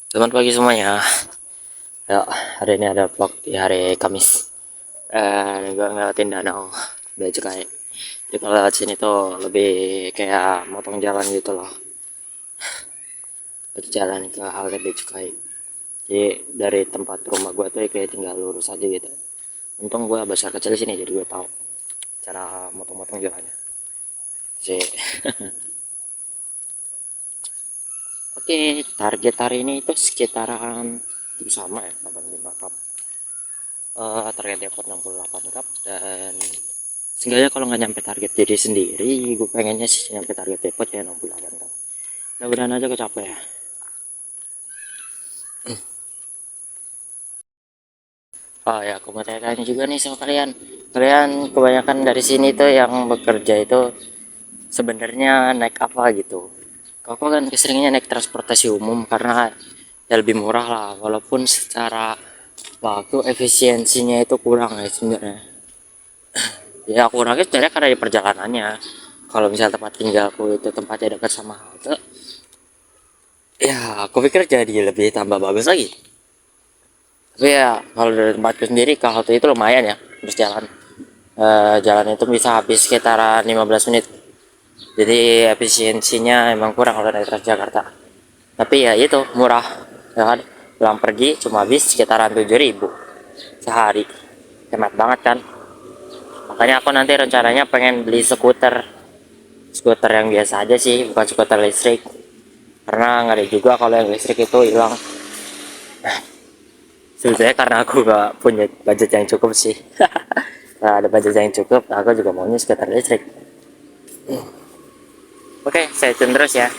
Selamat pagi semuanya. Ya, hari ini ada vlog di hari Kamis. Gue ngeliatin danau Bea Cukai. Jadi kalau lewat sini tuh lebih kayak motong jalan gitu loh. Lagi jalan ke halte Bea Cukai. Jadi dari tempat rumah gue tuh kayak tinggal lurus aja gitu. Untung gue besar kecil di sini jadi gue tahu cara motong-motong jalannya. Jadi, oke, target hari ini itu sekitaran itu sama ya, 85 cup. Target dapat 68 cup dan seenggaknya kalau nggak nyampe target diri sendiri gue pengennya sih nyampe target depot ya 68 kan. Mudah-mudahan aja kecapai ya. Oh ya, aku mau tanya-tanya juga nih sama kalian. Kalian kebanyakan dari sini tuh yang bekerja itu sebenarnya naik apa gitu? Kalau aku kan keseringnya naik transportasi umum karena ya lebih murah lah, walaupun secara waktu efisiensinya itu kurang ya sebenarnya. Ya kurangnya sebenarnya karena di perjalanannya. Kalau misal tempat tinggalku itu tempatnya dekat sama halte, ya aku pikir jadi lebih tambah bagus lagi. Tapi ya kalau dari tempatku sendiri ke halte itu lumayan ya, terus jalan. Jalan itu bisa habis sekitaran 15 menit. Jadi efisiensinya emang kurang kalau dari Transjakarta. Tapi ya itu murah, ya kan? Pulang pergi cuma habis sekitaran 7.000 sehari. Hemat banget kan? Makanya aku nanti rencananya pengen beli skuter. Skuter yang biasa aja sih, bukan skuter listrik. Karena ngeri juga kalau yang listrik itu hilang. Sebetulnya karena aku gak punya budget yang cukup sih. Nah, ada budget yang cukup, aku juga maunya skuter listrik. Oke, saya tune terus ya.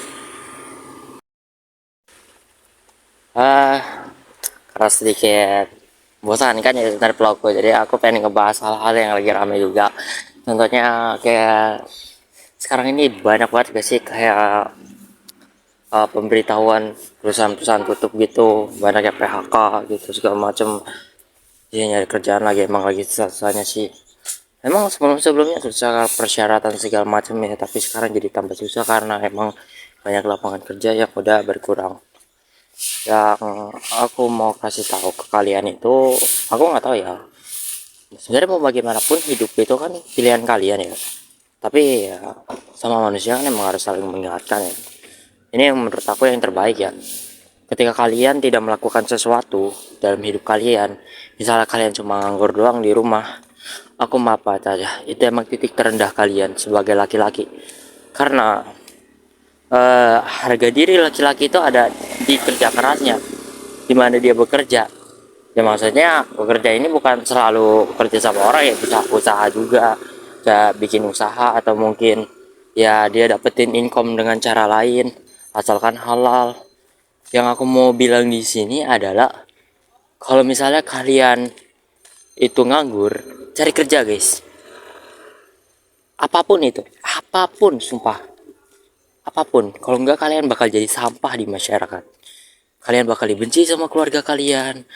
Ah, karena sedikit bosan kan ya dari vlogku, jadi aku pengen ngebahas hal-hal yang lagi rame juga. Contohnya kayak sekarang ini banyak banget gak sih kayak pemberitahuan perusahaan-perusahaan tutup gitu, banyak yang PHK gitu segala macam. Dia nyari kerjaan lagi, emang lagi susahnya sih. Emang sebelum-sebelumnya susah persyaratan segala macam ya, tapi sekarang jadi tambah susah karena emang banyak lapangan kerja yang udah berkurang. Yang aku mau kasih tahu ke kalian itu, aku nggak tahu ya. Sebenarnya mau bagaimanapun hidup itu kan pilihan kalian ya. Tapi ya sama manusia kan emang harus saling mengingatkan ya. Ini yang menurut aku yang terbaik ya. Ketika kalian tidak melakukan sesuatu dalam hidup kalian, misalnya kalian cuma nganggur doang di rumah, aku maaf aja, itu emang titik terendah kalian sebagai laki-laki. Karena harga diri laki-laki itu ada di kerja kerasnya, di mana dia bekerja. Ya maksudnya bekerja ini bukan selalu kerja sama orang ya, bisa usaha juga, bisa bikin usaha atau mungkin ya dia dapetin income dengan cara lain, asalkan halal. Yang aku mau bilang di sini adalah kalau misalnya kalian itu nganggur, cari kerja guys. Apapun itu, apapun sumpah, apapun. Kalau enggak kalian bakal jadi sampah di masyarakat. Kalian bakal dibenci sama keluarga kalian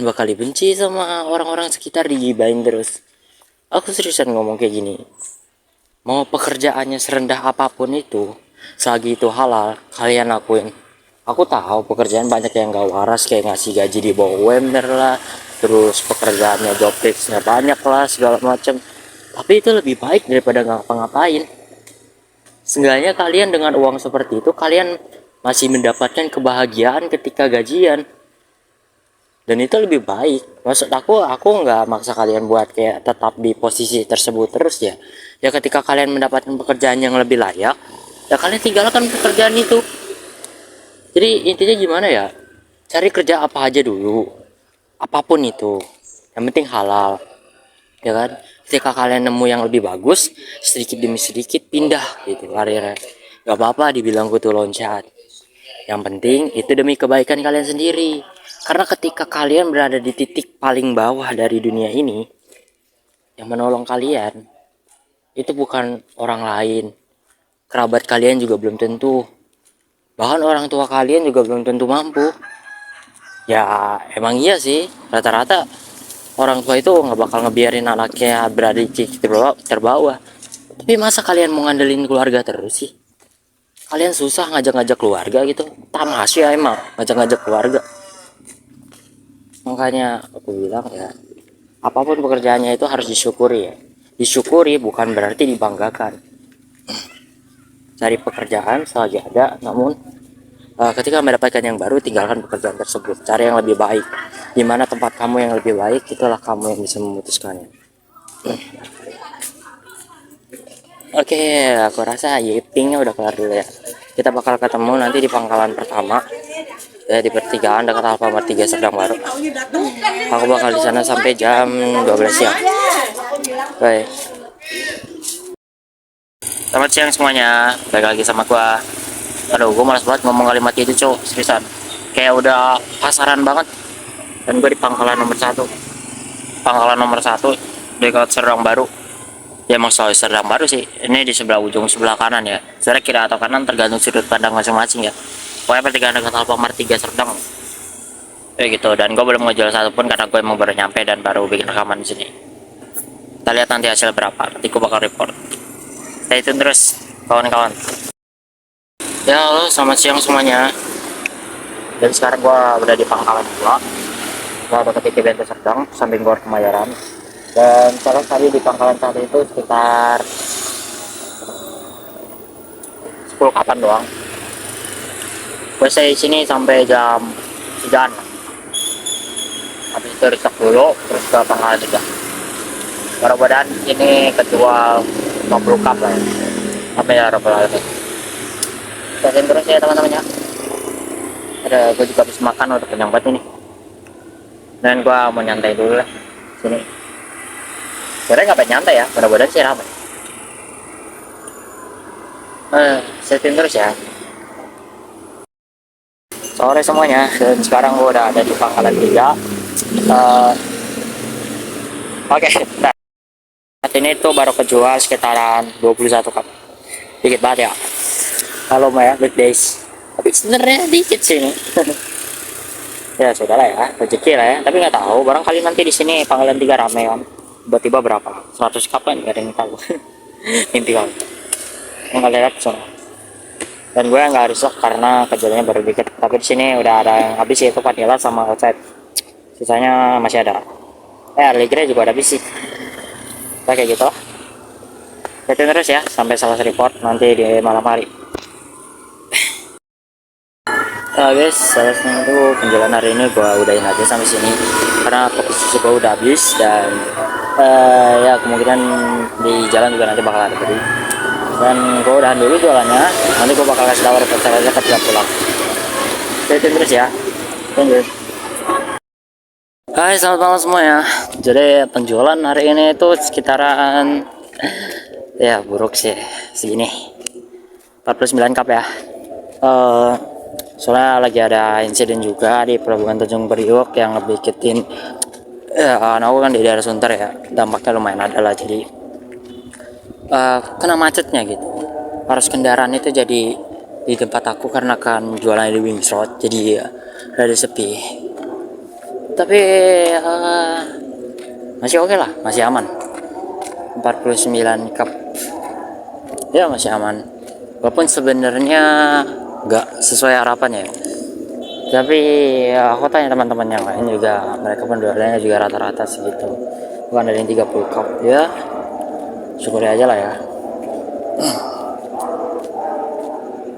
bakal dibenci sama orang-orang sekitar, digibain terus. Aku seriusan ngomong kayak gini. Mau pekerjaannya serendah apapun itu, selagi itu halal, kalian lakuin. Aku tahu pekerjaan banyak yang gak waras, kayak ngasih gaji di bawah UMR lah, terus pekerjaannya job nya banyak lah segala macam. Tapi itu lebih baik daripada nggak ngapa-ngapain. Seenggaknya kalian dengan uang seperti itu kalian masih mendapatkan kebahagiaan ketika gajian, dan itu lebih baik. Maksud aku nggak maksa kalian buat kayak tetap di posisi tersebut terus ya. Ya ketika kalian mendapatkan pekerjaan yang lebih layak, ya kalian tinggalkan pekerjaan itu. Jadi intinya gimana ya, cari kerja apa aja dulu, apapun itu, yang penting halal, ya kan. Ketika kalian nemu yang lebih bagus, sedikit demi sedikit pindah gitu karirnya. Gak apa-apa dibilang kutu loncat, yang penting itu demi kebaikan kalian sendiri. Karena ketika kalian berada di titik paling bawah dari dunia ini, yang menolong kalian itu bukan orang lain, kerabat kalian juga belum tentu, bahkan orang tua kalian juga belum tentu mampu. Ya emang iya sih, rata-rata orang tua itu nggak bakal ngebiarin anaknya berada di titik terbawah. Tapi masa kalian mau ngandelin keluarga terus sih? Kalian susah ngajak-ngajak keluarga gitu, tamas ya emang ngajak-ngajak keluarga. Makanya aku bilang ya, apapun pekerjaannya itu harus disyukuri ya. Disyukuri bukan berarti dibanggakan. Cari pekerjaan selagi ada, namun ketika mendapatkan yang baru, tinggalkan pekerjaan tersebut, cari yang lebih baik. Dimana tempat kamu yang lebih baik, itulah kamu yang bisa memutuskannya. Oke, aku rasa yipingnya udah kelar dulu ya. Kita bakal ketemu nanti di pangkalan pertama ya, di pertigaan dekat Alfamart 3 Serdang Baru. Aku bakal di sana sampai jam 12 siang. Bye. Selamat siang semuanya, balik lagi sama gua. Aduh, gua malas banget ngomong kalimat itu, cowok, seriusan. Kayak udah pasaran banget. Dan gua di pangkalan nomor 1. Pangkalan nomor 1 dekat Serdang Baru. Ya emang selalu Serdang Baru sih. Ini di sebelah ujung sebelah kanan ya. Sebenarnya kiri atau kanan tergantung sudut pandang masing-masing ya. Pokoknya pertigaan dekat Alfamart 3 Serdang. Kayak gitu. Dan gue belum ngejual satupun karena gue emang baru nyampe dan baru bikin rekaman di sini. Kita lihat nanti hasil berapa. Nanti gue bakal report. Stay tune terus, kawan-kawan. Ya halo, selamat siang semuanya. Dan sekarang gue udah di pangkalan gua. Gue ada ke TPBNT Serdang, samping Gor Kemayoran. Dan sekarang tadi di pangkalan saat itu sekitar 10 kapan doang. Gue stay sini sampai jam 3. Habis itu restock dulu, terus ke pangkalan 3. Mudah-mudahan ini kejual 50 cup lah ya. Apa ya, rabbal alamin. Terus terus ya teman-temannya. Ada, gue juga habis makan, udah kenyang banget ini. Dan gue mau nyantai dulu lah sini. Sebenarnya nggak pengen nyantai ya, mudah-mudahan sih ramai. Setin terus ya. Sore semuanya, dan sekarang gue udah ada di pangkalan 3. Oke, nah, saat ini tuh baru kejual sekitaran 21 cup. Dikit banget ya. Halo Maya, weekdays. Tapi sebenarnya dikit sih ini. Ya sudah lah ya, rezeki lah ya. Tapi nggak tahu, barangkali nanti di sini pangkalan 3 rame kan. Tiba-tiba berapa? 100 cup kan? Nggak ada yang tahu. Mimpi kali. Nggak lihat soalnya. Dan gue nggak risok karena kerjanya baru dikit. Tapi di sini udah ada yang habis, yaitu vanilla sama outside. Sisanya masih ada. Early grey juga ada habis sih. Nah, kayak gitu lah. Ikutin terus ya sampai selesai report nanti di malam hari. Guys, selesai itu penjualan hari ini gua udahin aja sampai sini karena posisi gua udah habis dan ya kemungkinan di jalan juga nanti bakal ada beli. Dan gua udahan dulu jualannya, nanti gua bakal kasih tahu report saya ketika pulang. Ikutin terus ya. Tunggu. Hai, selamat malam semuanya. Jadi penjualan hari ini itu sekitaran ya buruk sih segini 49 cup ya. Soalnya lagi ada insiden juga di Pelabuhan Tanjung Priok yang ngebikin ya, aku kan di daerah Sunter ya, dampaknya lumayan ada lah. Jadi kena macetnya gitu, harus kendaraan itu jadi di tempat aku karena kan jualan di Wings Road, jadi ya rada sepi. Tapi masih oke lah, masih aman. 49 cup ya masih aman, walaupun sebenarnya nggak sesuai harapan ya. Tapi ya, aku tanya teman-teman yang lain juga, mereka penjualannya juga rata-rata segitu, bukan dari 30 cup ya. Syukuri aja lah ya.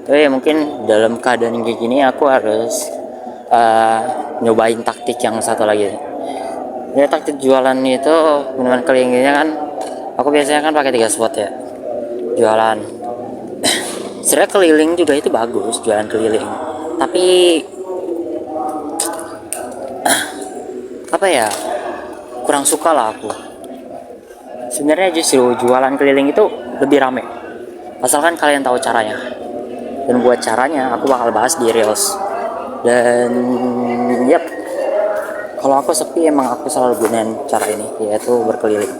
Tapi mungkin dalam keadaan kayak gini aku harus nyobain taktik yang satu lagi ya. Taktik jualan itu benar kelilingnya kan, aku biasanya kan pakai 3 spot ya jualan. Sebenarnya keliling juga itu bagus, jualan keliling, tapi apa ya, kurang suka lah aku. Sebenarnya justru jualan keliling itu lebih rame asalkan kalian tahu caranya. Dan buat caranya aku bakal bahas di reels. Dan yep, kalau aku sepi emang aku selalu gunain cara ini, yaitu berkeliling.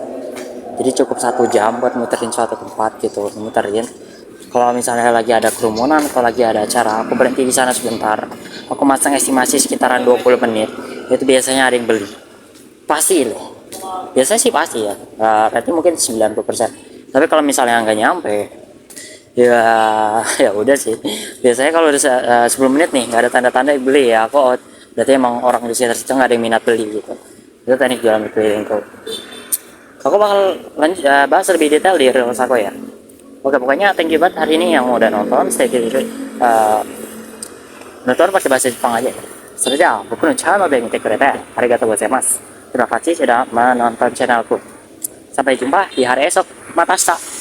Jadi cukup 1 jam buat muterin suatu tempat gitu, muterin. Kalau misalnya lagi ada kerumunan atau lagi ada acara, aku berhenti di sana sebentar. Aku masang estimasi sekitaran 20 menit. Itu biasanya ada yang beli. Pasti loh. Biasanya sih pasti ya. Berarti mungkin 90%. Tapi kalau misalnya nggak nyampe, Ya, ya udah sih. Biasanya kalau udah 10 menit nih nggak ada tanda-tanda beli ya aku out. Berarti emang orang di sekitar situ nggak ada yang minat beli gitu. Itu teknik jualan keliling tuh. Aku bakal lanjut bahas lebih detail di reels aku ya. Oke, pokoknya thank you banget hari ini yang udah nonton. Stay tune nonton pakai bahasa Jepang aja. Selanjutnya, buku channel de mite kurete arigatou gozaimasu. Terima kasih sudah menonton channelku. Sampai jumpa di hari esok. Matasta.